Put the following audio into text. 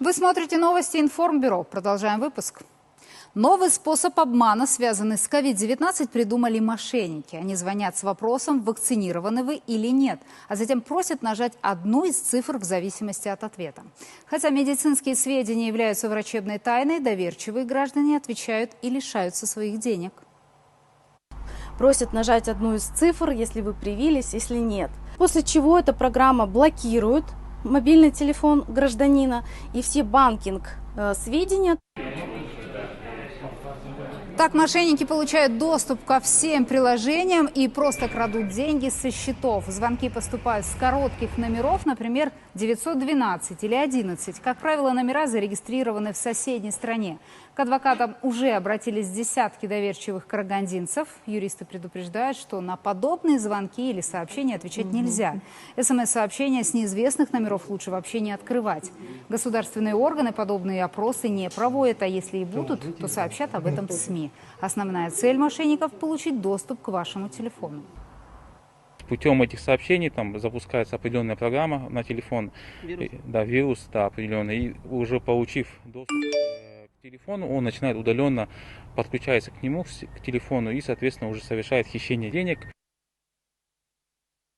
Вы смотрите новости Информбюро. Продолжаем выпуск. Новый способ обмана, связанный с COVID-19, придумали мошенники. Они звонят с вопросом, вакцинированы вы или нет, а затем просят нажать одну из цифр в зависимости от ответа. Хотя медицинские сведения являются врачебной тайной, доверчивые граждане отвечают и лишаются своих денег. Просят нажать одну из цифр, если вы привились, если нет. После чего эта программа блокирует мобильный телефон гражданина и все банкинг-сведения. Так мошенники получают доступ ко всем приложениям и просто крадут деньги со счетов. Звонки поступают с коротких номеров, например, 912 или 11. Как правило, номера зарегистрированы в соседней стране. К адвокатам уже обратились десятки доверчивых карагандинцев. Юристы предупреждают, что на подобные звонки или сообщения отвечать нельзя. СМС-сообщения с неизвестных номеров лучше вообще не открывать. Государственные органы подобные опросы не проводят, а если и будут, то сообщат об этом СМИ. Основная цель мошенников – получить доступ к вашему телефону. Путем этих сообщений там запускается определенная программа на телефон, вирус определенный, и уже получив доступ к телефону, он начинает удаленно подключается к нему, к телефону, и, соответственно, уже совершает хищение денег.